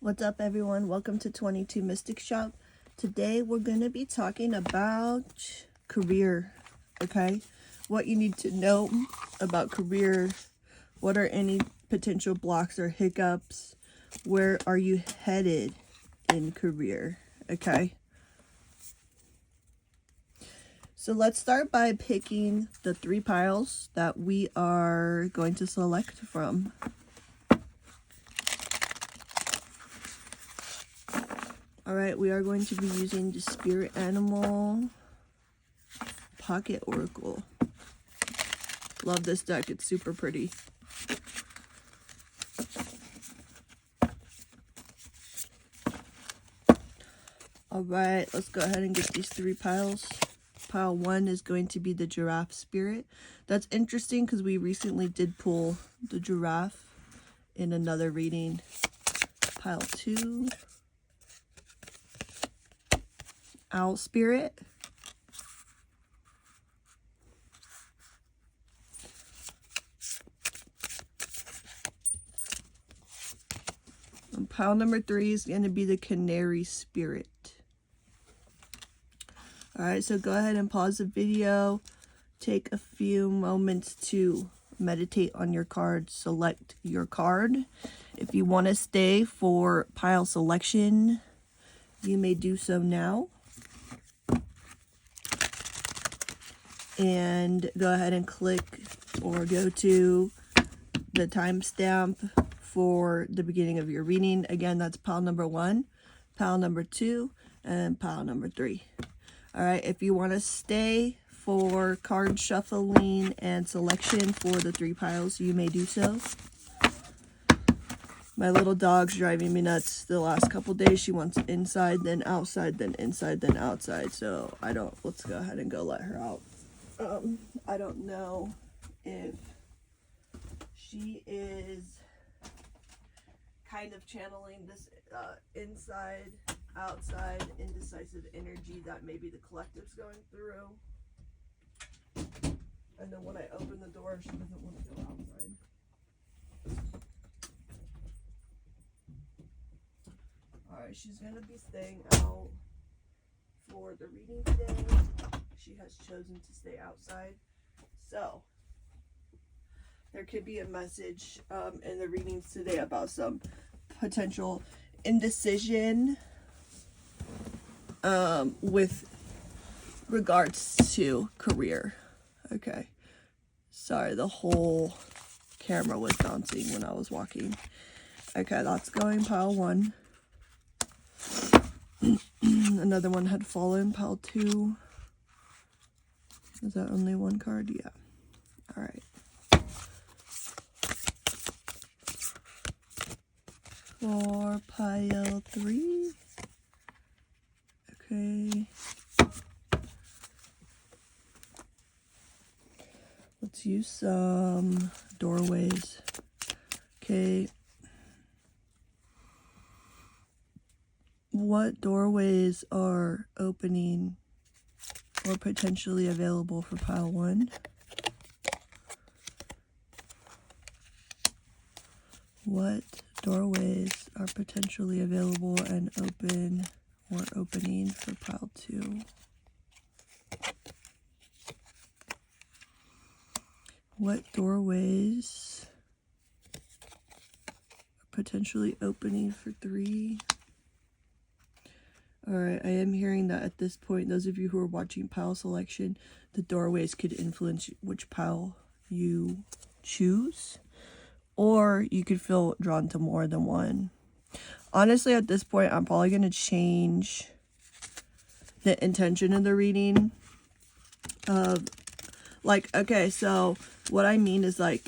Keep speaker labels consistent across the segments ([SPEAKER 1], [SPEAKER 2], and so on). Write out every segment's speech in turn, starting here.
[SPEAKER 1] What's up, everyone? Welcome to 22 Mystic Shop. Today we're going to be talking about career, okay? What you need to know about career, what are any potential blocks or hiccups, where are you headed in career, okay? So let's start by picking the 3 piles that we are going to select from. Alright, we are going to be using the Spirit Animal Pocket Oracle. Love this deck, it's super pretty. Alright, let's go ahead and get these 3 piles. Pile 1 is going to be the Giraffe Spirit. That's interesting because we recently did pull the giraffe in another reading. Pile 2. Owl Spirit. And pile number 3 is going to be the Canary Spirit. Alright, so go ahead and pause the video. Take a few moments to meditate on your card. Select your card. If you want to stay for pile selection, you may do so now. And go ahead and click or go to the timestamp for the beginning of your reading. Again, that's pile number 1, pile number 2, and pile number 3. Alright, if you want to stay for card shuffling and selection for the 3 piles, you may do so. My little dog's driving me nuts the last couple days. She wants inside, then outside, then inside, then outside. So let's go ahead and go let her out. I don't know if she is kind of channeling this inside, outside, indecisive energy that maybe the collective's going through. And then when I open the door, she doesn't want to go outside. Alright, she's going to be staying out for the reading today. She has chosen to stay outside. So, there could be a message in the readings today about some potential indecision with regards to career. Okay. Sorry, the whole camera was bouncing when I was walking. Okay, that's going pile 1. Another one had fallen, pile 2. Is that only 1 card? Yeah. Alright. For pile 3. Okay. Let's use some doorways. Okay. What doorways are opening or potentially available for pile 1? What doorways are potentially available and open or opening for pile 2? What doorways are potentially opening for 3? Alright, I am hearing that at this point, those of you who are watching pile selection, the doorways could influence which pile you choose. Or you could feel drawn to more than one. Honestly, at this point, I'm probably going to change the intention of the reading. Okay, so what I mean is, like,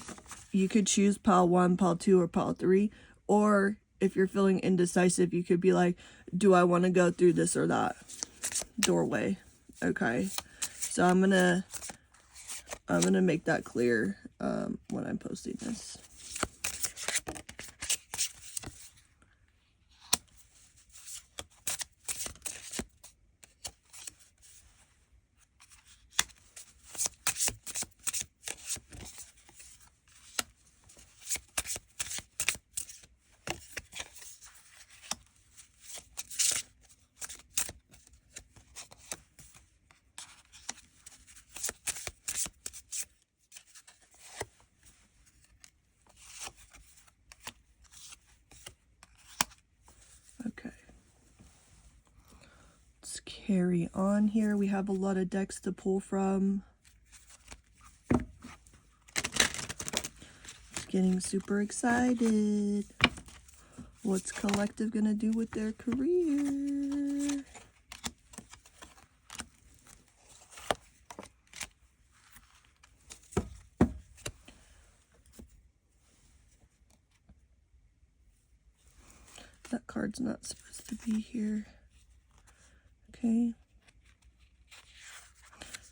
[SPEAKER 1] you could choose pile 1, pile 2, or pile 3. Or if you're feeling indecisive, you could be like, do I want to go through this or that doorway? Okay, so I'm gonna make that clear when I'm posting this. carry on here. We have a lot of decks to pull from. Getting super excited. What's collective gonna do with their career? That card's not supposed to be here. Okay.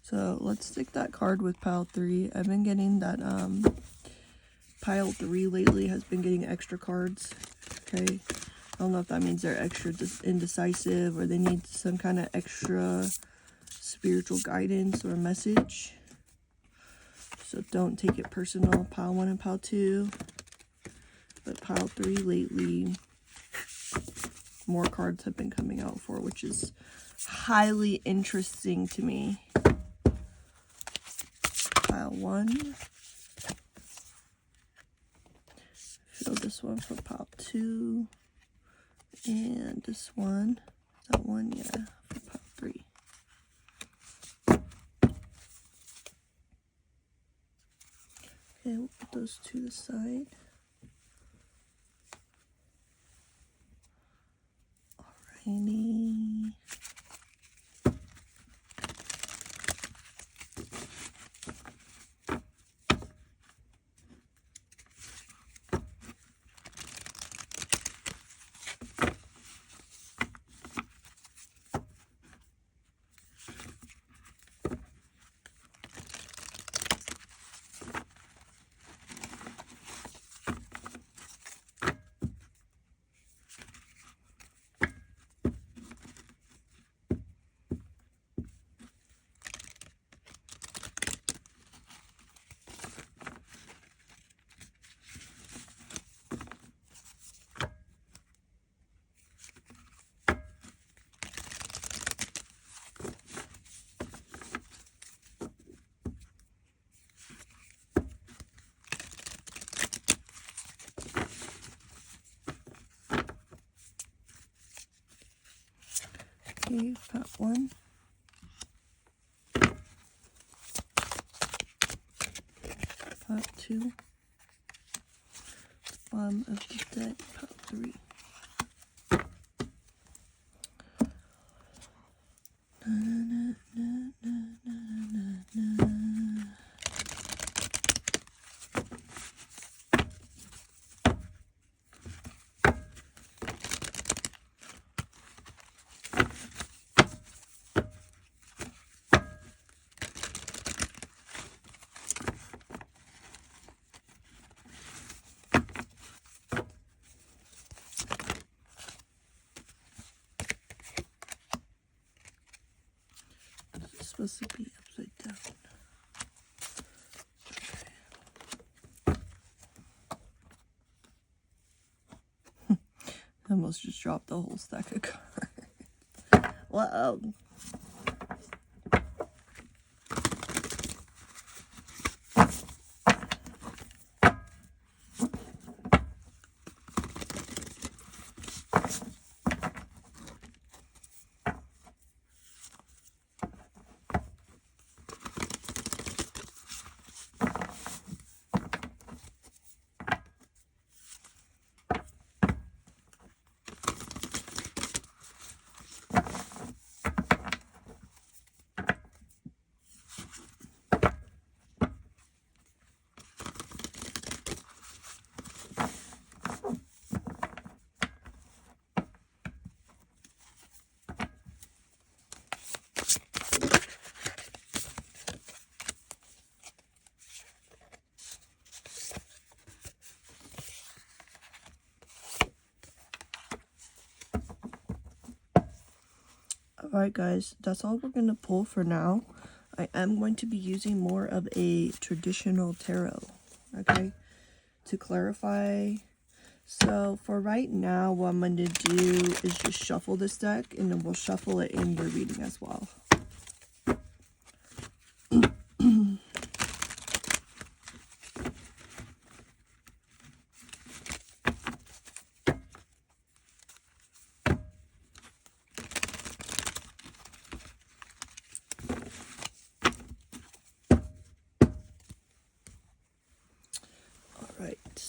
[SPEAKER 1] So let's stick that card with pile 3. I've been getting that pile 3 lately has been getting extra cards. Okay. I don't know if that means they're extra indecisive or they need some kind of extra spiritual guidance or message. So don't take it personal. Pile 1 and pile 2. But pile 3 lately, more cards have been coming out for, which is highly interesting to me. Pile 1. Fill this one for pile 2. And this one. That one, yeah, for pile 3. Okay, we'll put those to the side. Alrighty. Okay, pile 1. Pile 2. Bottom of the deck, pile 3. It's supposed to be upside down. Okay. I almost just dropped the whole stack of cards. Whoa. Alright guys, that's all we're going to pull for now. I am going to be using more of a traditional tarot, okay, to clarify. So for right now, what I'm going to do is just shuffle this deck, and then we'll shuffle it in your reading as well.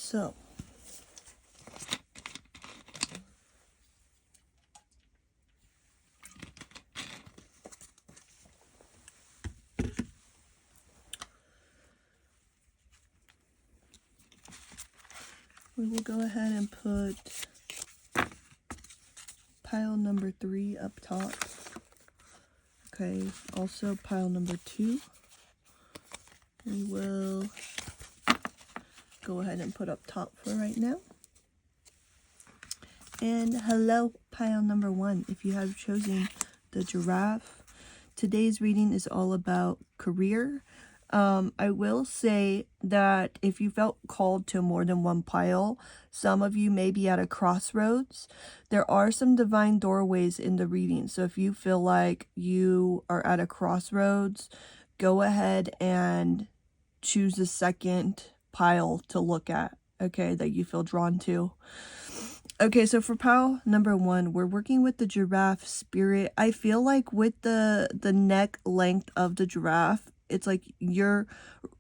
[SPEAKER 1] So we will go ahead and put pile number 3 up top. Okay, also pile number 2. We will go ahead and put up top for right now. And hello, pile number 1. If you have chosen the giraffe, today's reading is all about career. I will say that if you felt called to more than one pile, some of you may be at a crossroads. There are some divine doorways in the reading. So if you feel like you are at a crossroads, go ahead and choose the second pile to look at, okay, that you feel drawn to. Okay, so for pile number 1, we're working with the giraffe spirit. I feel like with the neck length of the giraffe, it's like you're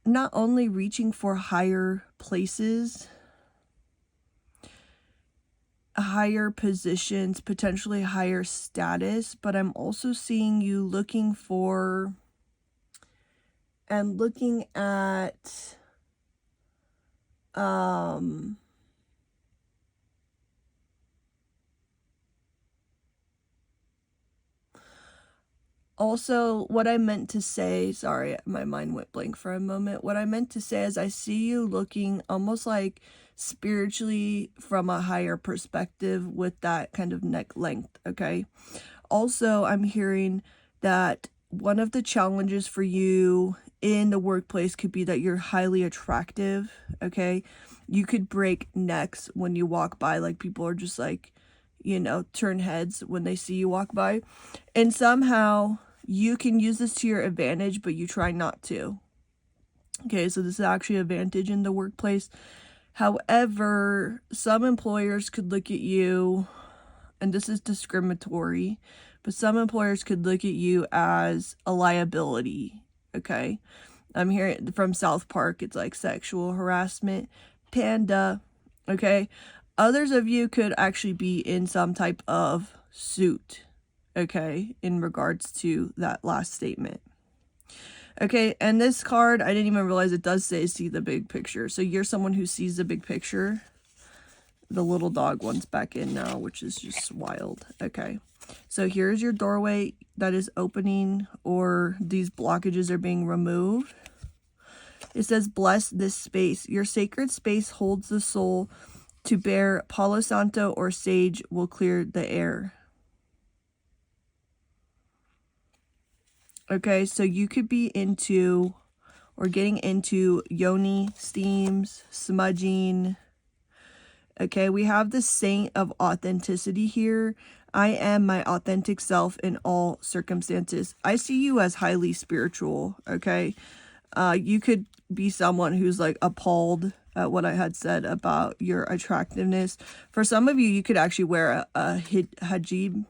[SPEAKER 1] not only reaching for higher places, higher positions, potentially higher status, but I'm also seeing you looking for and looking at also, what I meant to say, sorry, my mind went blank for a moment. What I meant to say is I see you looking almost like spiritually from a higher perspective with that kind of neck length, okay? Also, I'm hearing that one of the challenges for you in the workplace could be that you're highly attractive, okay? You could break necks when you walk by, like people are just like, you know, turn heads when they see you walk by. And somehow you can use this to your advantage, but you try not to. Okay, so this is actually an advantage in the workplace. However, some employers could look at you, and this is discriminatory, but some employers could look at you as a liability, okay? I'm hearing from South Park, it's like sexual harassment. Panda, okay? Others of you could actually be in some type of suit, okay, in regards to that last statement. Okay, and this card, I didn't even realize it does say see the big picture. So you're someone who sees the big picture. The little dog one's back in now, which is just wild. Okay, so here's your doorway that is opening, or these blockages are being removed. It says, bless this space. Your sacred space holds the soul to bear. Palo Santo or sage will clear the air. Okay, so you could be into or getting into yoni steams, smudging. Okay, we have the saint of authenticity here. I am my authentic self in all circumstances. I see you as highly spiritual, okay? You could be someone who's like appalled at what I had said about your attractiveness. For some of you, you could actually wear a hijab.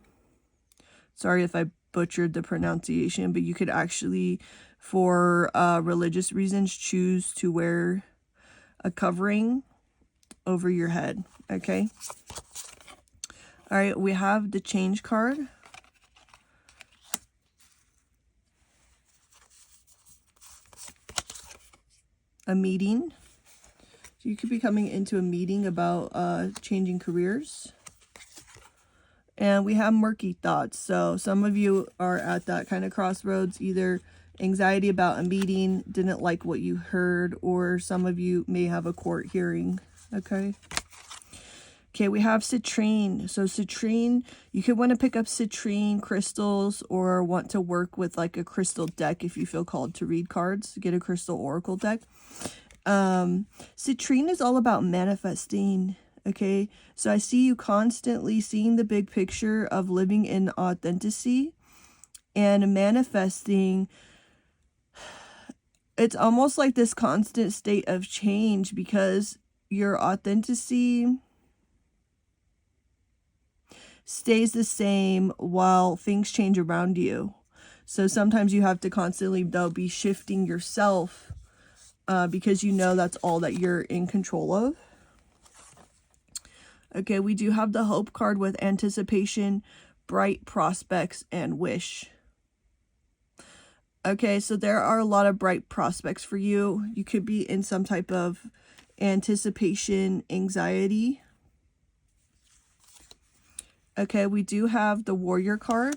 [SPEAKER 1] Sorry if I butchered the pronunciation, but you could actually, for religious reasons, choose to wear a covering over your head, okay? All right, we have the change card. A meeting. So you could be coming into a meeting about changing careers. And we have murky thoughts. So some of you are at that kind of crossroads, either anxiety about a meeting, didn't like what you heard, or some of you may have a court hearing, okay? Okay, we have citrine. So citrine, you could want to pick up citrine crystals or want to work with like a crystal deck if you feel called to read cards. Get a crystal oracle deck. Citrine is all about manifesting. Okay, so I see you constantly seeing the big picture of living in authenticity and manifesting. It's almost like this constant state of change because your authenticity stays the same while things change around you. So sometimes you have to constantly, though, be shifting yourself because you know that's all that you're in control of. Okay, we do have the hope card with anticipation, bright prospects, and wish. Okay, so there are a lot of bright prospects for you. You could be in some type of anticipation, anxiety. Okay, we do have the warrior card.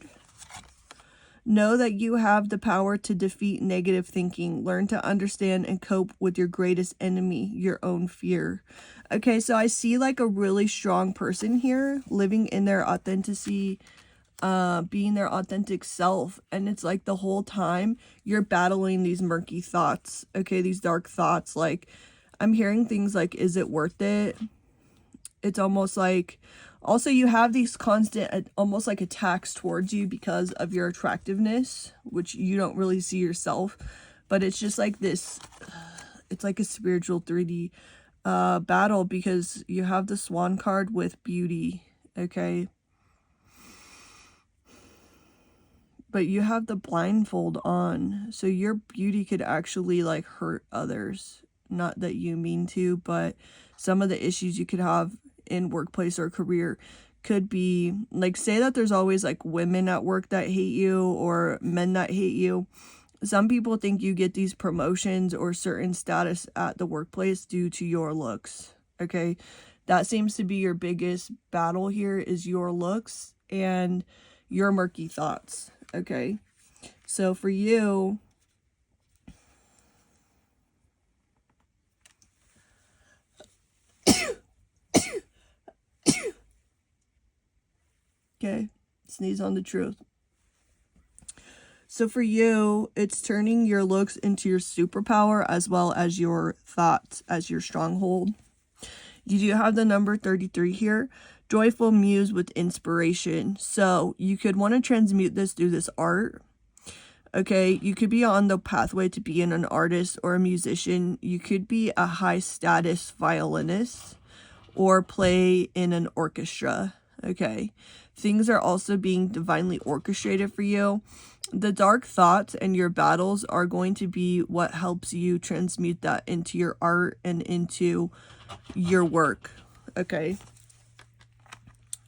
[SPEAKER 1] Know that you have the power to defeat negative thinking. Learn to understand and cope with your greatest enemy, your own fear. Okay, so I see like a really strong person here living in their authenticity, being their authentic self. And it's like the whole time you're battling these murky thoughts. Okay, these dark thoughts. Like I'm hearing things like, is it worth it? It's almost like, also you have these constant, almost like attacks towards you because of your attractiveness, which you don't really see yourself, but it's just like this, it's like a spiritual 3D battle, because you have the swan card with beauty, okay? But you have the blindfold on, so your beauty could actually like hurt others. Not that you mean to, but some of the issues you could have in workplace or career could be like, say that there's always like women at work that hate you or men that hate you. Some people think you get these promotions or certain status at the workplace due to your looks. Okay, that seems to be your biggest battle here, is your looks and your murky thoughts. Okay, so for you, okay, sneeze on the truth. So for you, it's turning your looks into your superpower as well as your thoughts as your stronghold. You do have the number 33 here. Joyful muse with inspiration. So you could want to transmute this through this art. Okay, you could be on the pathway to being an artist or a musician. You could be a high status violinist or play in an orchestra. Okay, things are also being divinely orchestrated for you. The dark thoughts and your battles are going to be what helps you transmute that into your art and into your work. Okay,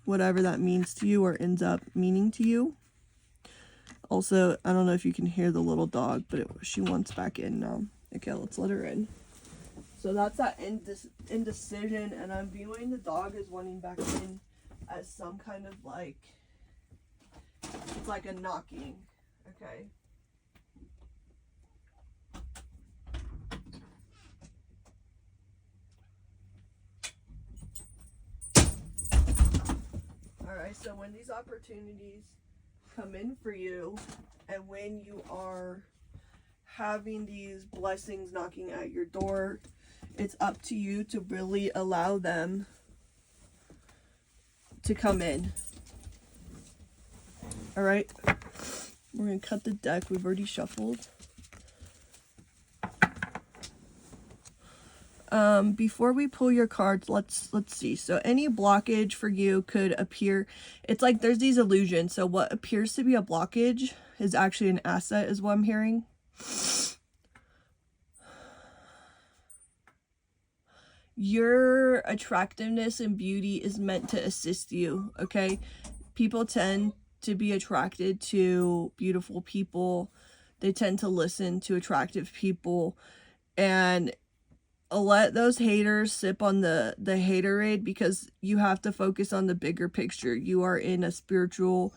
[SPEAKER 1] whatever that means to you or ends up meaning to you. Also, I don't know if you can hear the little dog, but she wants back in now. Okay, let's let her in. So that's that indecision, and I'm viewing the dog as wanting back in as some kind of like, it's like a knocking. Okay. Alright, so when these opportunities come in for you, and when you are having these blessings knocking at your door, it's up to you to really allow them to come in. Alright, we're going to cut the deck. We've already shuffled. Before we pull your cards, let's see. So any blockage for you could appear. It's like there's these illusions. So what appears to be a blockage is actually an asset, is what I'm hearing. Your attractiveness and beauty is meant to assist you, okay? People tend to be attracted to beautiful people. They tend to listen to attractive people, and let those haters sip on the haterade, because you have to focus on the bigger picture. You are in a spiritual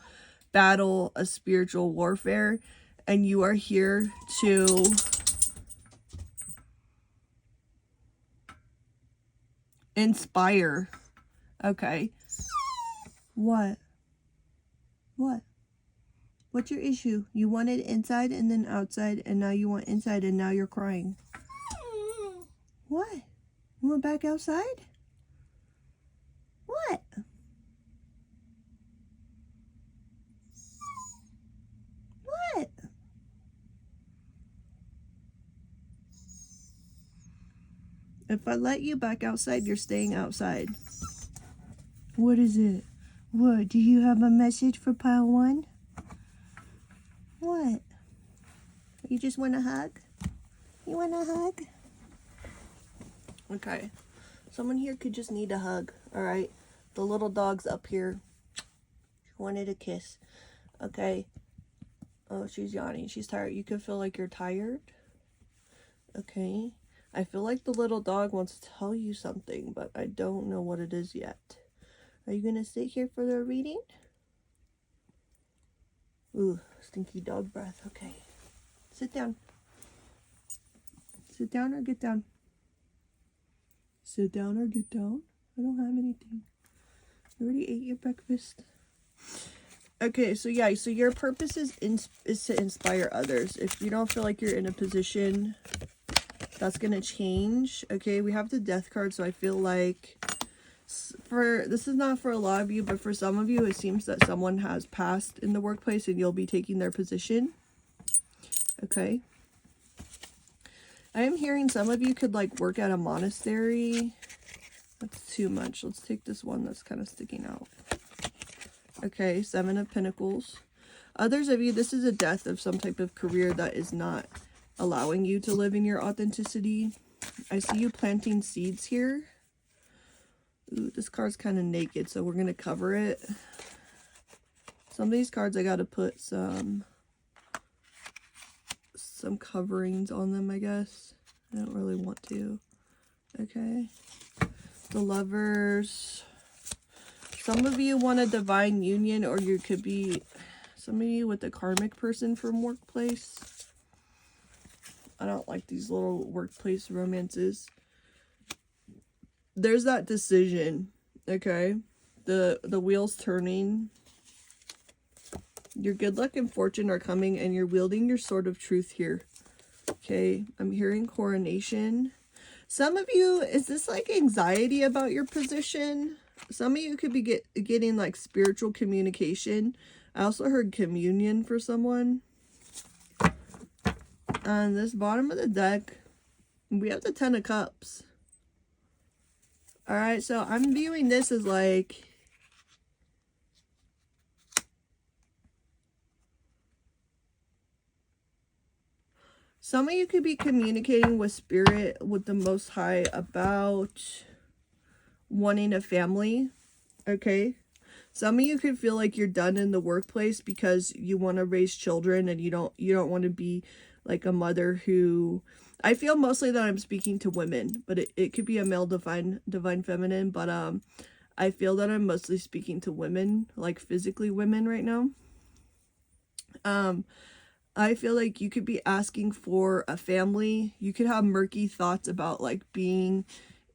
[SPEAKER 1] battle, a spiritual warfare, and you are here to inspire. Okay. What? What? What's your issue? You wanted inside and then outside, and now you want inside, and now you're crying. What? You want back outside? What? What? If I let you back outside, you're staying outside. What is it? What? Do you have a message for pile one? What? You just want a hug? You want a hug? Okay. Someone here could just need a hug, alright? The little dog's up here. She wanted a kiss. Okay. Oh, she's yawning. She's tired. You can feel like you're tired. Okay. I feel like the little dog wants to tell you something, but I don't know what it is yet. Are you going to sit here for the reading? Ooh, stinky dog breath. Okay. Sit down. Sit down or get down. Sit down or get down. I don't have anything. You already ate your breakfast. Okay, so yeah, so your purpose is to inspire others. If you don't feel like you're in a position, that's going to change. Okay, we have the Death card, so I feel like this is not for a lot of you, but for some of you, it seems that someone has passed in the workplace and you'll be taking their position. Okay. I am hearing some of you could like work at a monastery. That's too much. Let's take this one that's kind of sticking out. Okay, 7 of Pentacles. Others of you, this is a death of some type of career that is not allowing you to live in your authenticity. I see you planting seeds here. Ooh, this card's kind of naked, so we're going to cover it. Some of these cards, I got to put some coverings on them, I guess. I don't really want to. Okay. The Lovers. Some of you want a divine union, or you could be some of you with a karmic person from workplace. I don't like these little workplace romances. There's that decision, okay? The wheel's turning. Your good luck and fortune are coming, and you're wielding your sword of truth here. Okay, I'm hearing coronation. Some of you, is this like anxiety about your position? Some of you could be getting like spiritual communication. I also heard communion for someone. On this bottom of the deck, we have the 10 of Cups. Alright, so I'm viewing this as like some of you could be communicating with spirit, with the Most High, about wanting a family, okay? Some of you could feel like you're done in the workplace because you want to raise children and you don't want to be like a mother who... I feel mostly that I'm speaking to women, but it could be a male divine feminine, but I feel that I'm mostly speaking to women, like physically women right now. I feel like you could be asking for a family. You could have murky thoughts about like being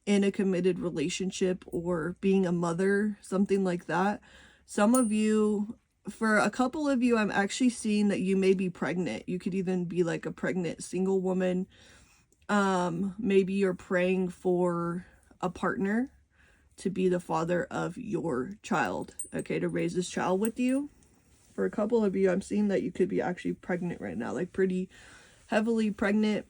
[SPEAKER 1] in a committed relationship or being a mother, something like that. Some of you, for a couple of you, I'm actually seeing that you may be pregnant. You could even be like a pregnant single woman. Maybe you're praying for a partner to be the father of your child, okay, to raise this child with you. For a couple of you, I'm seeing that you could be actually pregnant right now, like pretty heavily pregnant.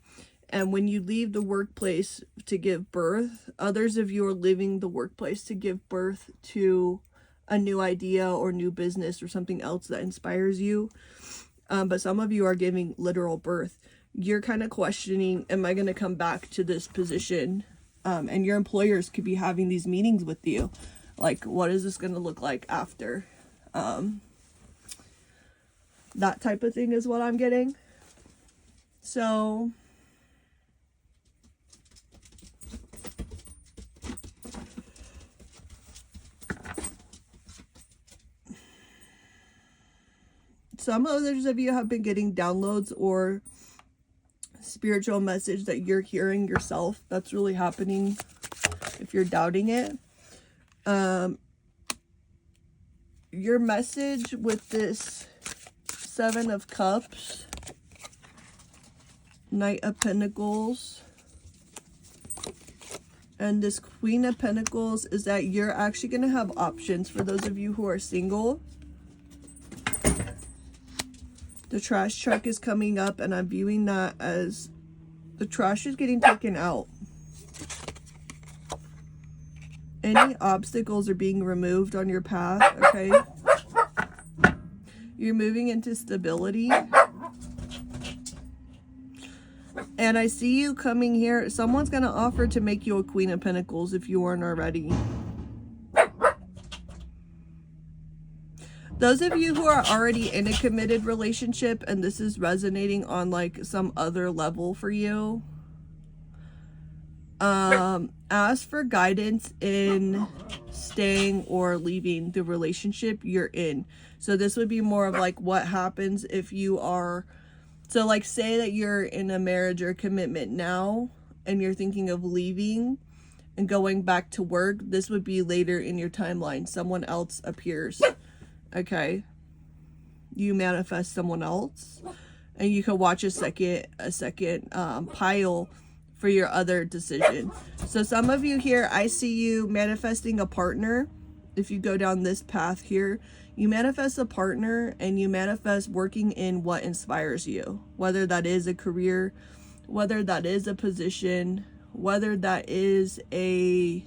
[SPEAKER 1] And when you leave the workplace to give birth, others of you are leaving the workplace to give birth to a new idea or new business or something else that inspires you. But some of you are giving literal birth. You're kind of questioning, am I going to come back to this position? And your employers could be having these meetings with you. Like, what is this going to look like after? That type of thing is what I'm getting. So some others of you have been getting downloads or spiritual message that you're hearing yourself. That's really happening if you're doubting it. Your message with this 7 of Cups, Knight of Pentacles, and this Queen of Pentacles is that you're actually going to have options for those of you who are single. The trash truck is coming up, and I'm viewing that as the trash is getting taken out. Any obstacles are being removed on your path, okay? You're moving into stability. And I see you coming here. Someone's going to offer to make you a Queen of Pentacles if you aren't already. Those of you who are already in a committed relationship and this is resonating on like some other level for you, ask for guidance in staying or leaving the relationship you're in. So this would be more of like what happens if you are, so like say that you're in a marriage or commitment now and you're thinking of leaving and going back to work. This would be later in your timeline. Someone else appears. Okay. You manifest someone else and you can watch a second pile for your other decision. So some of you here, I see you manifesting a partner. If you go down this path here, you manifest a partner and you manifest working in what inspires you, whether that is a career, whether that is a position, whether that is a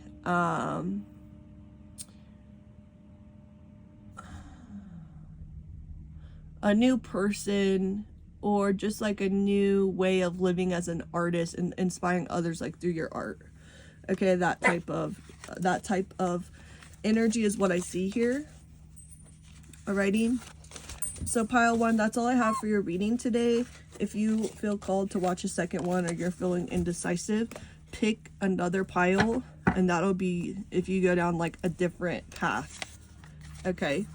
[SPEAKER 1] new person, or just like a new way of living as an artist and inspiring others like through your art. Okay, that type of energy is what I see here. Alrighty. So pile 1, that's all I have for your reading today. If you feel called to watch a second one or you're feeling indecisive, pick another pile and that'll be if you go down like a different path. Okay.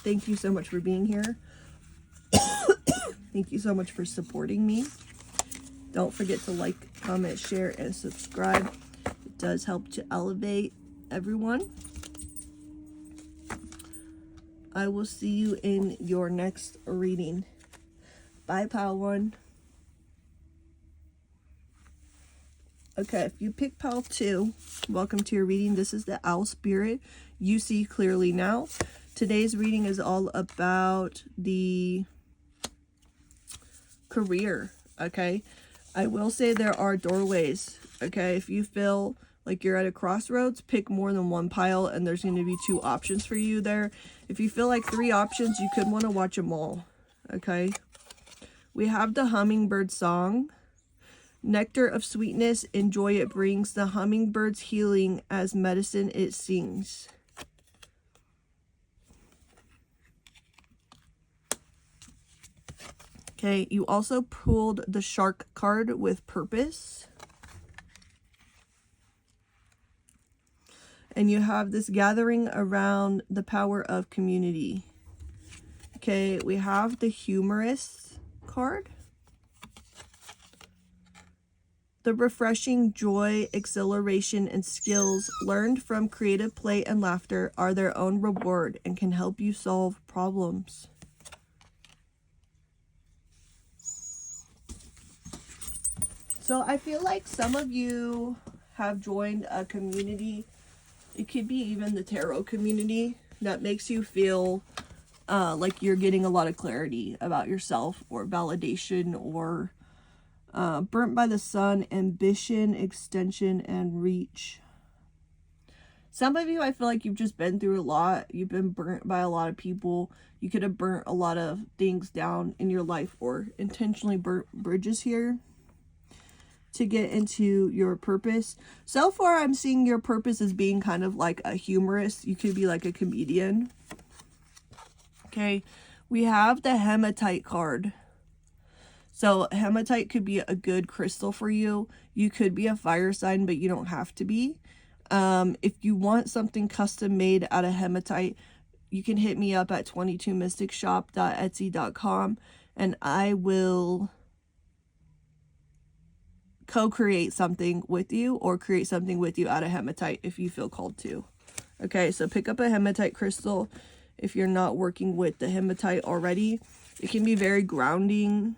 [SPEAKER 1] Thank you so much for being here. Thank you so much for supporting me. Don't forget to like, comment, share, and subscribe. It does help to elevate everyone. I will see you in your next reading. Bye, pile 1. Okay, if you pick pile 2, welcome to your reading. This is the Owl Spirit. You see clearly now. Today's reading is all about the career, okay? I will say there are doorways, okay? If you feel like you're at a crossroads, pick more than one pile and there's going to be 2 options for you there. If you feel like 3 options, you could want to watch them all, okay? We have the hummingbird song. Nectar of sweetness and joy it brings, the hummingbird's healing as medicine it sings. Okay, you also pulled the shark card with purpose. And you have this gathering around the power of community. Okay, we have the humorous card. The refreshing joy, exhilaration, and skills learned from creative play and laughter are their own reward and can help you solve problems. So I feel like some of you have joined a community. It could be even the tarot community that makes you feel like you're getting a lot of clarity about yourself or validation or burnt by the sun, ambition, extension, and reach. Some of you, I feel like you've just been through a lot. You've been burnt by a lot of people. You could have burnt a lot of things down in your life or intentionally burnt bridges here to get into your purpose. So far, I'm seeing your purpose as being kind of like a humorist. You could be like a comedian. Okay, we have the hematite card. So hematite could be a good crystal for you. You could be a fire sign, but you don't have to be. If you want something custom made out of hematite, you can hit me up at 22mysticshop.etsy.com and I will co-create something with you or create something with you out of hematite if you feel called to. Okay, so pick up a hematite crystal if you're not working with the hematite already. It can be very grounding.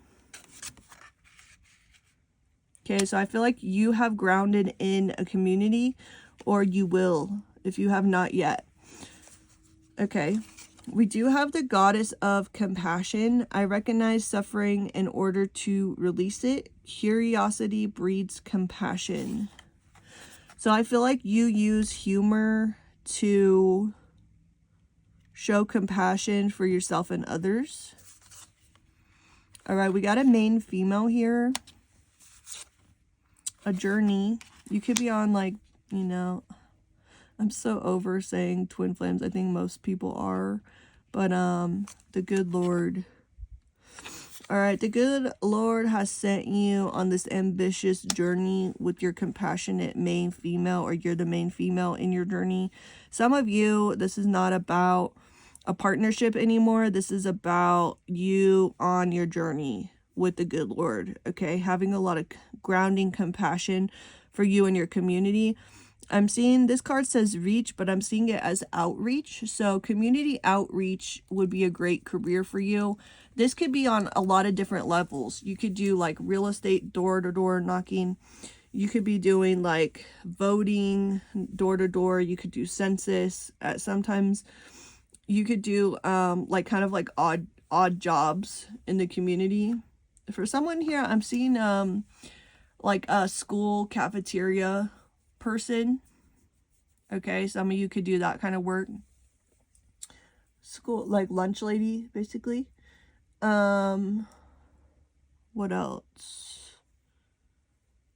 [SPEAKER 1] Okay, so I feel like you have grounded in a community, or you will if you have not yet. Okay, we do have the goddess of compassion. I recognize suffering in order to release it. Curiosity breeds compassion. So I feel like you use humor to show compassion for yourself and others. All right, we got a main female here. A journey. You could be on like, you know, I'm so over saying twin flames. I think most people are. But the good Lord. All right, the good Lord has sent you on this ambitious journey with your compassionate main female, or you're the main female in your journey. Some of you, this is not about a partnership anymore. This is about you on your journey with the good Lord, okay? Having a lot of grounding compassion for you and your community. I'm seeing this card says reach, but I'm seeing it as outreach. So community outreach would be a great career for you. This could be on a lot of different levels. You could do like real estate door-to-door knocking. You could be doing like voting door-to-door. You could do census. Sometimes you could do like kind of like odd jobs in the community. For someone here, I'm seeing like a school cafeteria person. Okay, some of you could do that kind of work. School, like lunch lady, basically. What else?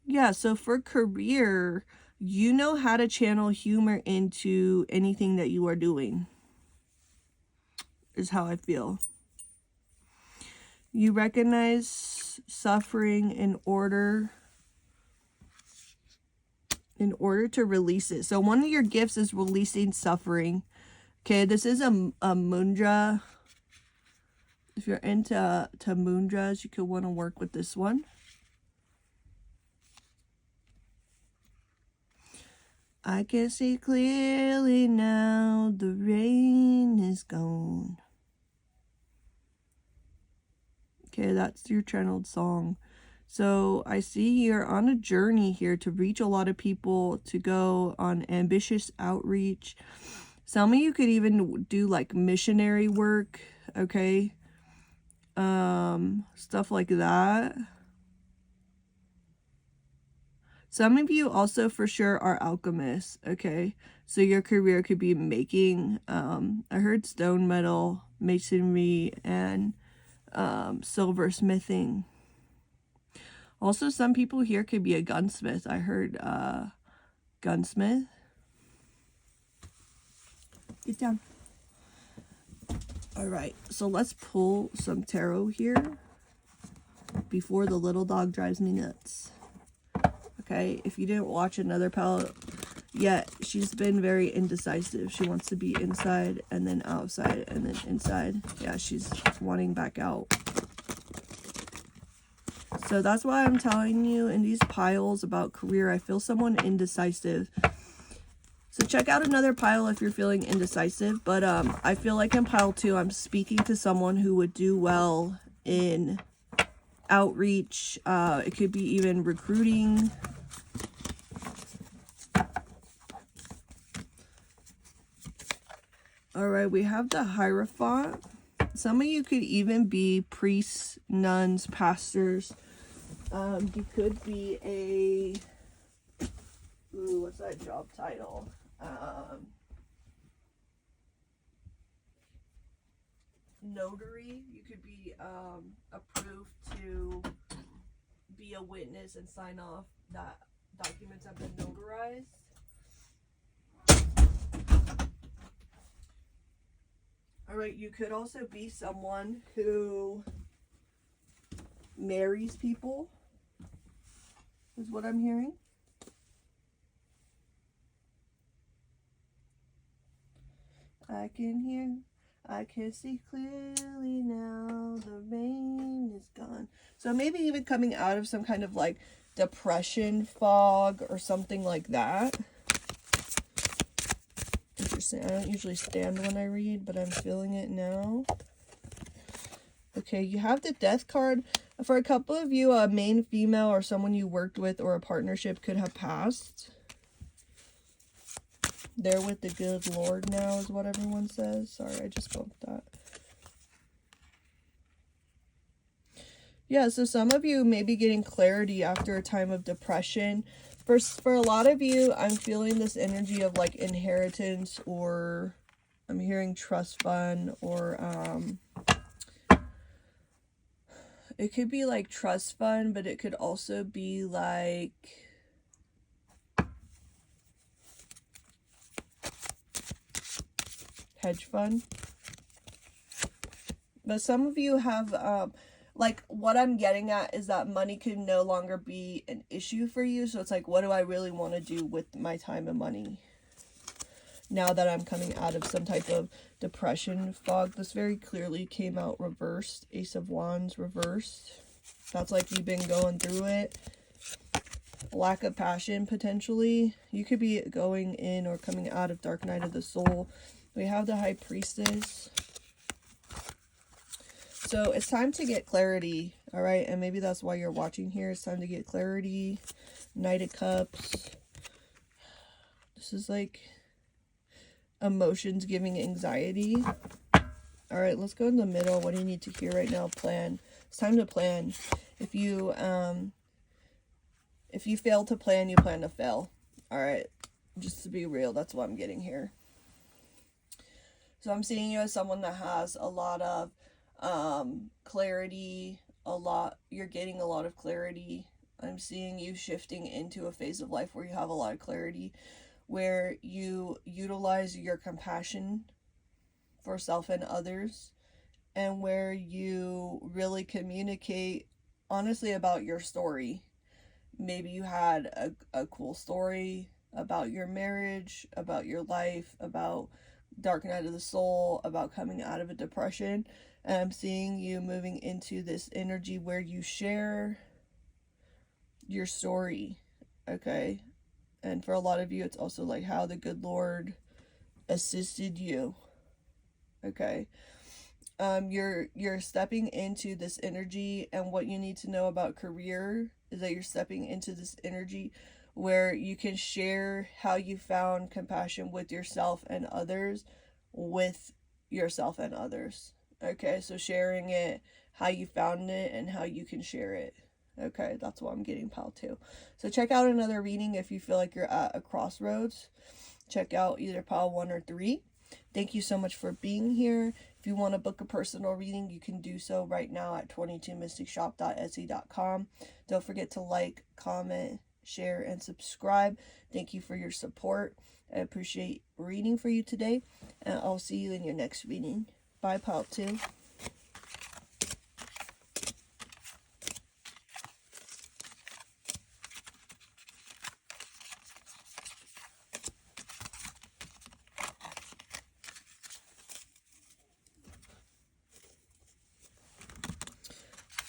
[SPEAKER 1] Yeah, so for career, you know how to channel humor into anything that you are doing, is how I feel. You recognize suffering in order to release it. So one of your gifts is releasing suffering. Okay, this is a mudra. If you're into mudras, you could want to work with this one. I can see clearly now, the rain is gone. Okay, that's your channeled song. So I see you're on a journey here to reach a lot of people, to go on ambitious outreach. Some of you could even do like missionary work, okay? Stuff like that. Some of you also for sure are alchemists, okay? So your career could be making, I heard stone metal, masonry, and silversmithing. Also, some people here could be a gunsmith. I heard gunsmith. Get down. All right, so let's pull some tarot here before the little dog drives me nuts. Okay, if you didn't watch another palette yet, she's been very indecisive. She wants to be inside and then outside and then inside. Yeah, she's wanting back out. So that's why I'm telling you in these piles about career, I feel someone indecisive. So check out another pile if you're feeling indecisive. But I feel like in pile 2, I'm speaking to someone who would do well in outreach. It could be even recruiting. All right, we have the Hierophant. Some of you could even be priests, nuns, pastors. You could be a, ooh, what's that job title? Notary. You could be approved to be a witness and sign off that documents have been notarized. All right, you could also be someone who marries people, is what I'm hearing. I can see clearly now, the rain is gone. So maybe even coming out of some kind of like depression fog or something like that. Interesting. I don't usually stand when I read, but I'm feeling it now. Okay, you have the Death card. For a couple of you, a main female or someone you worked with or a partnership could have passed. They're with the good Lord now is what everyone says. Sorry, I just bumped that. Yeah, so some of you may be getting clarity after a time of depression. For a lot of you, I'm feeling this energy of like inheritance, or I'm hearing trust fund, or it could be like trust fund, but it could also be like hedge fund. But some of you have, like, what I'm getting at is that money can no longer be an issue for you. So it's like, what do I really want to do with my time and money? Now that I'm coming out of some type of depression fog. This very clearly came out reversed. Ace of Wands reversed. That's like you've been going through it. Lack of passion, potentially. You could be going in or coming out of Dark Night of the Soul. We have the High Priestess. So it's time to get clarity, all right? And maybe that's why you're watching here. It's time to get clarity. Knight of Cups. This is like emotions giving anxiety. All right, let's go in the middle. What do you need to hear right now? Plan. It's time to plan. If you fail to plan, you plan to fail. All right, just to be real, that's what I'm getting here. So I'm seeing you as someone that has a lot of clarity, you're getting a lot of clarity. I'm seeing you shifting into a phase of life where you have a lot of clarity, where you utilize your compassion for self and others, and where you really communicate honestly about your story. Maybe you had a cool story about your marriage, about your life, about Dark Night of the Soul, about coming out of a depression. And I'm seeing you moving into this energy where you share your story, okay? And for a lot of you, it's also like how the good Lord assisted you, okay? You're stepping into this energy, and what you need to know about career is that you're stepping into this energy where you can share how you found compassion with yourself and others, okay? So sharing it, how you found it, and how you can share it. Okay, that's what I'm getting, pal, too. So check out another reading if you feel like you're at a crossroads. Check out either pile 1 or 3. Thank you so much for being here. If you want to book a personal reading, you can do so right now at 22mysticshop.etsy.com. Don't forget to like, comment, share, and subscribe. Thank you for your support. I appreciate reading for you today, and I'll see you in your next reading. Bye, pal, too.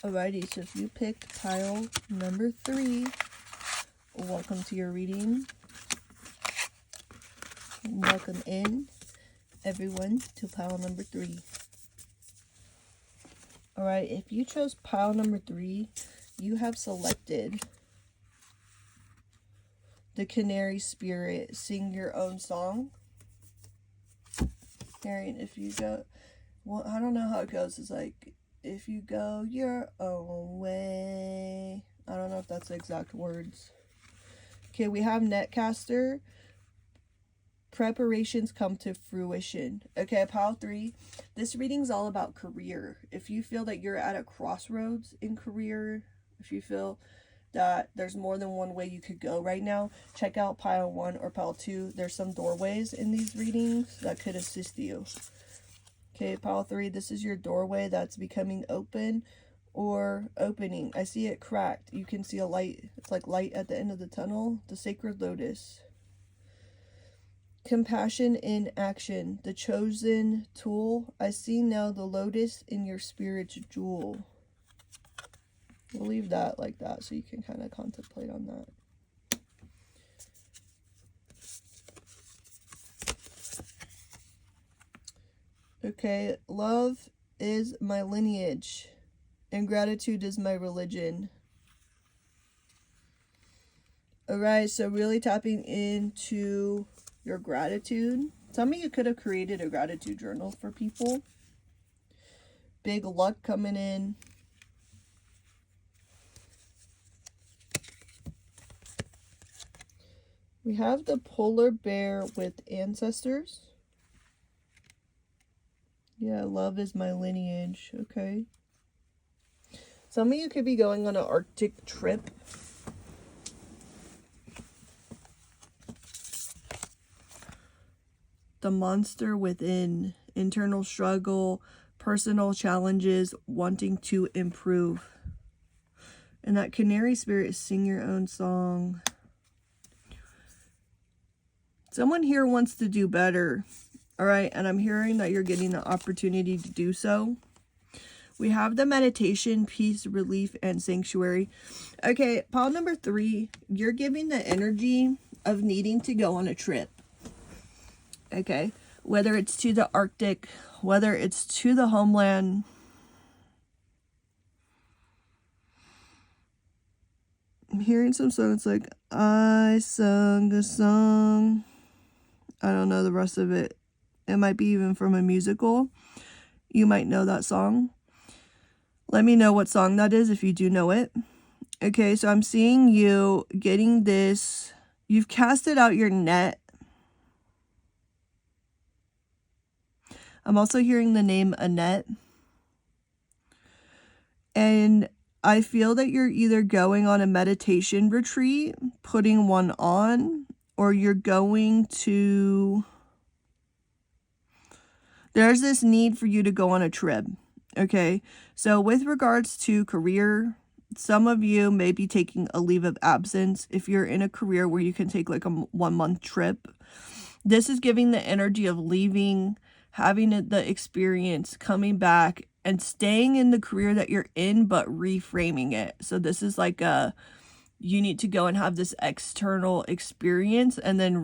[SPEAKER 1] Alrighty, so if you picked pile number 3, welcome to your reading. Welcome in, everyone, to pile number 3. Alright, if you chose pile number 3, you have selected the Canary Spirit. Sing your own song. Harry, if you go, well, I don't know how it goes. It's like, if you go your own way. I don't know if that's the exact words. Okay, we have Netcaster. Preparations come to fruition. Okay, pile 3. This reading's all about career. If you feel that you're at a crossroads in career, if you feel that there's more than one way you could go right now, check out pile 1 or pile 2. There's some doorways in these readings that could assist you. Okay, pile 3, this is your doorway that's becoming open or opening. I see it cracked. You can see a light. It's like light at the end of the tunnel. The Sacred Lotus. Compassion in action. The chosen tool. I see now the lotus in your spirit's jewel. We'll leave that like that so you can kind of contemplate on that. Okay, love is my lineage, and gratitude is my religion. Alright, so really tapping into your gratitude. Some of you could have created a gratitude journal for people. Big luck coming in. We have the polar bear with ancestors. Yeah, love is my lineage. Okay. Some of you could be going on an Arctic trip. the monster within, internal struggle, personal challenges, wanting to improve. And that canary spirit is sing your own song. Someone here wants to do better. All right. And I'm hearing that you're getting the opportunity to do so. We have the meditation, peace, relief, and sanctuary. Okay. Pile number 3, you're giving the energy of needing to go on a trip. Okay. Whether it's to the Arctic, whether it's to the homeland. I'm hearing some songs like, I sung a song. I don't know the rest of it. It might be even from a musical. You might know that song. Let me know what song that is if you do know it. Okay, so I'm seeing you getting this. You've casted out your net. I'm also hearing the name Annette. And I feel that you're either going on a meditation retreat, putting one on, or you're going to... There's this need for you to go on a trip. Okay, so with regards to career, some of you may be taking a leave of absence. If you're in a career where you can take like a 1-month trip, this is giving the energy of leaving, having the experience, coming back, and staying in the career that you're in, but reframing it. So this is like you need to go and have this external experience and then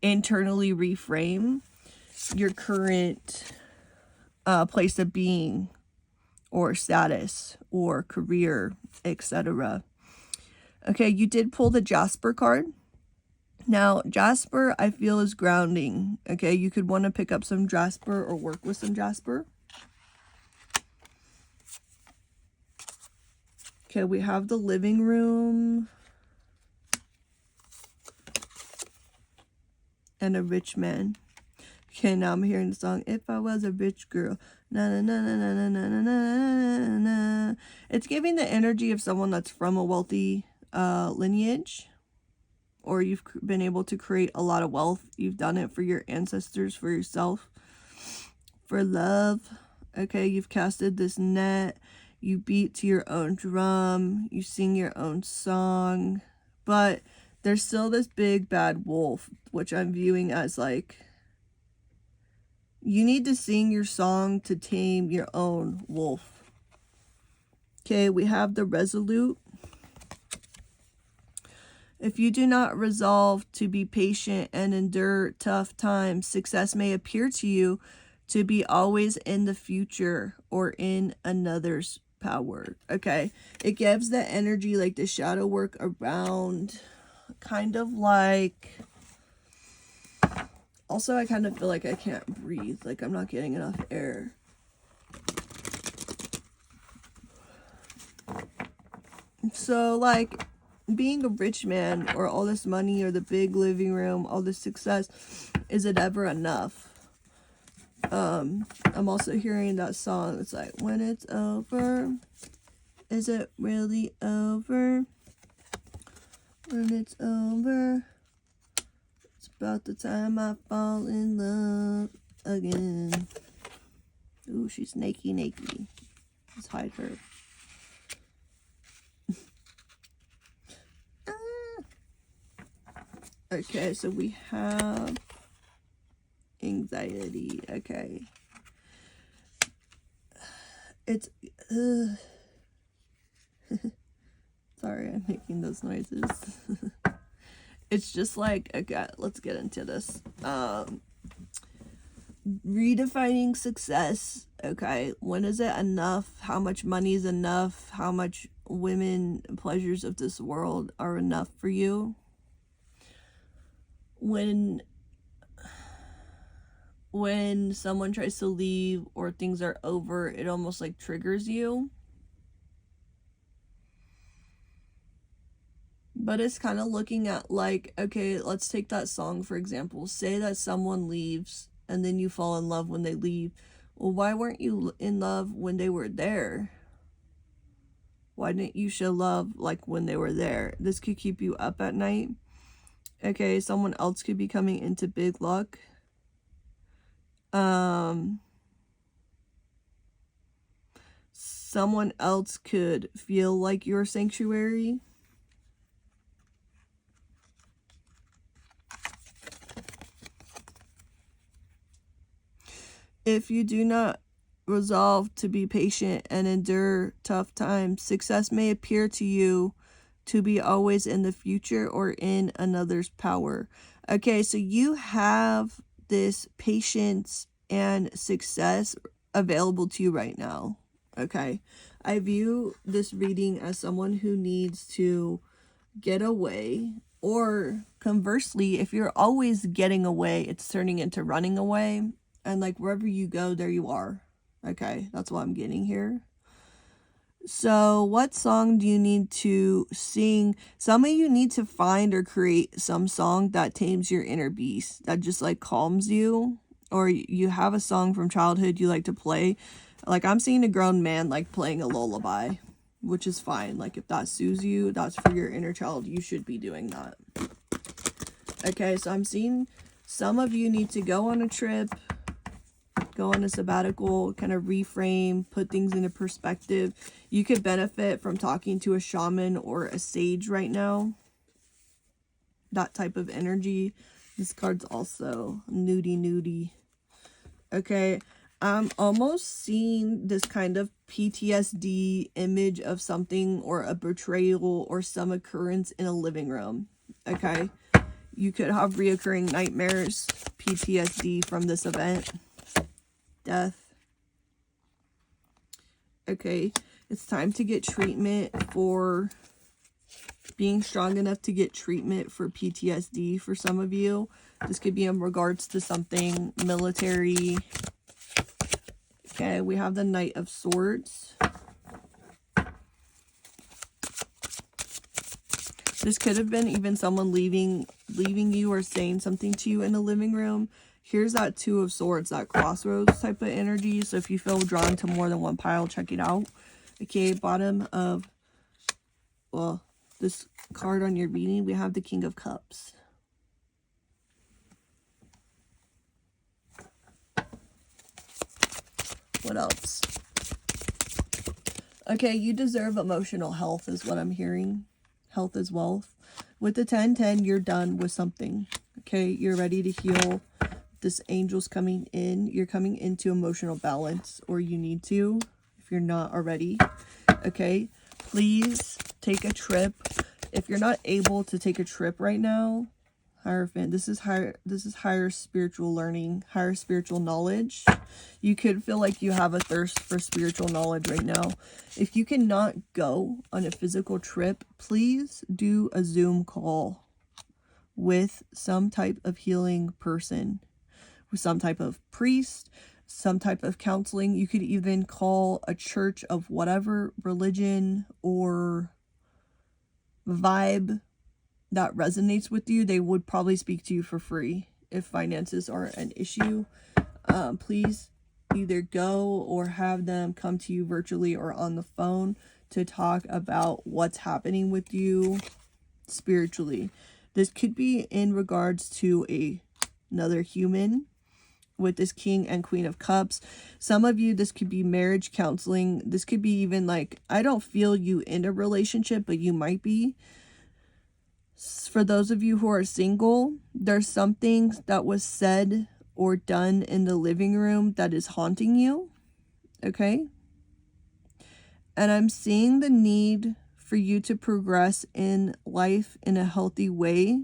[SPEAKER 1] internally reframe your current place of being or status or career, etc. Okay, you did pull the Jasper card. Now, Jasper, I feel, is grounding. Okay, you could want to pick up some Jasper or work with some Jasper. Okay, we have the living room. And a rich man. Okay, now I'm hearing the song, If I Was a Rich Girl. Na na na na na na na na na na. It's giving the energy of someone that's from a wealthy lineage. Or you've been able to create a lot of wealth. You've done it for your ancestors, for yourself, for love. Okay, you've casted this net. You beat to your own drum. You sing your own song. But there's still this big bad wolf, which I'm viewing as like, you need to sing your song to tame your own wolf. Okay, we have the resolute. If you do not resolve to be patient and endure tough times, success may appear to you to be always in the future or in another's power. Okay, it gives the energy like the shadow work around, kind of like... Also, I kind of feel like I can't breathe, like I'm not getting enough air. So, like, being a rich man or all this money or the big living room, all this success, is it ever enough? I'm also hearing that song. It's like, when it's over, is it really over? When it's over, it's about the time I fall in love again. Ooh, she's naked. Let's hide her. Okay, so we have anxiety. Okay. It's... Sorry, I'm making those noises. It's just like, okay, let's get into this. Redefining success. Okay, when is it enough? How much money is enough? How much women pleasures of this world are enough for you? When someone tries to leave or things are over, it almost like triggers you. But it's kind of looking at like, okay, let's take that song for example. Say that someone leaves and then you fall in love when they leave. Well, why weren't you in love when they were there? Why didn't you show love like when they were there? This could keep you up at night. Okay, someone else could be coming into big luck. Someone else could feel like your sanctuary. If you do not resolve to be patient and endure tough times, success may appear to you to be always in the future or in another's power. Okay, so you have this patience and success available to you right now. Okay, I view this reading as someone who needs to get away, or conversely, if you're always getting away, it's turning into running away, and like wherever you go, there you are. Okay, that's what I'm getting here. So what song do you need to sing? Some of you need to find or create some song that tames your inner beast, that just like calms you, or you have a song from childhood you like to play. Like I'm seeing a grown man like playing a lullaby, which is fine. Like if that soothes you, that's for your inner child. You should be doing that. Okay, so I'm seeing some of you need to go on a trip, go on a sabbatical, kind of reframe, put things into perspective. You could benefit from talking to a shaman or a sage right now. That type of energy. This card's also nudie. Okay, I'm almost seeing this kind of PTSD image of something or a betrayal or some occurrence in a living room. Okay, you could have reoccurring nightmares, PTSD from this event, death. Okay, it's time to get treatment for being strong enough to get treatment for PTSD for some of you. This could be in regards to something military. Okay, we have the Knight of Swords. This could have been even someone leaving you or saying something to you in the living room. Here's that Two of Swords, that crossroads type of energy. So if you feel drawn to more than one pile, check it out. Okay, bottom of, well, this card on your reading, we have the King of Cups. What else? Okay, you deserve emotional health is what I'm hearing. Health is wealth. With the 10-10, you're done with something. Okay, you're ready to heal. This angel's coming in. You're coming into emotional balance, or you need to if you're not already. Okay, please take a trip. If you're not able to take a trip right now, Hierophant, this is higher spiritual learning, higher spiritual knowledge. You could feel like you have a thirst for spiritual knowledge right now. If you cannot go on a physical trip, please do a Zoom call with some type of healing person, with some type of priest, some type of counseling. You could even call a church of whatever religion or vibe that resonates with you. They would probably speak to you for free if finances are an issue. Please either go or have them come to you virtually or on the phone to talk about what's happening with you spiritually. This could be in regards to another human with this King and Queen of Cups. Some of you, this could be marriage counseling. This could be even like, I don't feel you in a relationship, but you might be. For those of you who are single, there's something that was said or done in the living room that is haunting you. Okay? And I'm seeing the need for you to progress in life in a healthy way,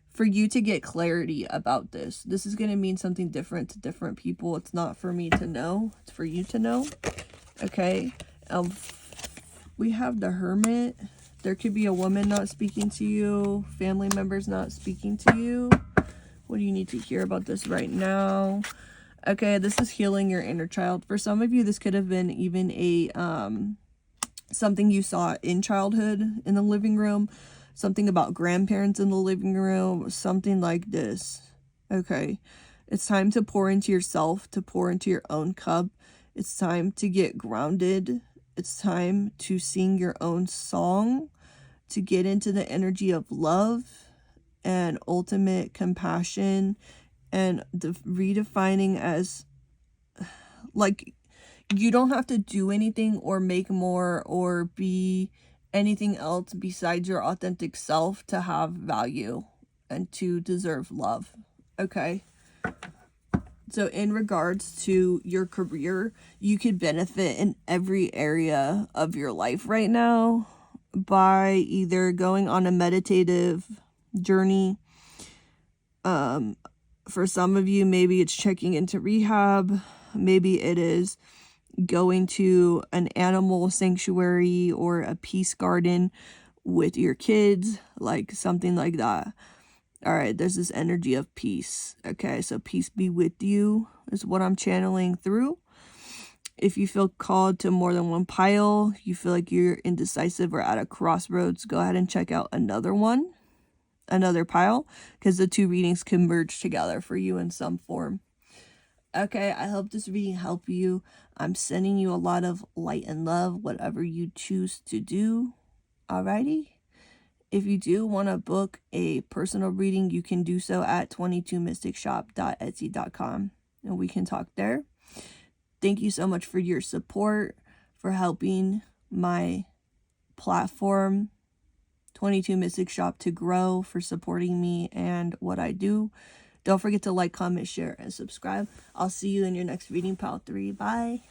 [SPEAKER 1] for you to get clarity about this. This is going to mean something different to different people. It's not for me to know. It's for you to know. Okay? We have the Hermit. There could be a woman not speaking to you, family members not speaking to you. What do you need to hear about this right now? Okay, this is healing your inner child. For some of you, this could have been even a something you saw in childhood in the living room, something about grandparents in the living room, something like this. Okay, it's time to pour into yourself, to pour into your own cup. It's time to get grounded. It's time to sing your own song, to get into the energy of love and ultimate compassion, and redefining as, like, you don't have to do anything or make more or be anything else besides your authentic self to have value and to deserve love. Okay? So in regards to your career, you could benefit in every area of your life right now by either going on a meditative journey. For some of you, maybe it's checking into rehab. Maybe it is going to an animal sanctuary or a peace garden with your kids, like something like that. All right, there's this energy of peace. Okay, so peace be with you is what I'm channeling through. If you feel called to more than one pile, you feel like you're indecisive or at a crossroads, go ahead and check out another pile, because the two readings can merge together for you in some form. Okay, I hope this reading helped you. I'm sending you a lot of light and love, whatever you choose to do. Alrighty? If you do want to book a personal reading, you can do so at 22mysticshop.etsy.com, and we can talk there. Thank you so much for your support, for helping my platform, 22 Mystic Shop, to grow, for supporting me and what I do. Don't forget to like, comment, share, and subscribe. I'll see you in your next reading, Pile 3. Bye.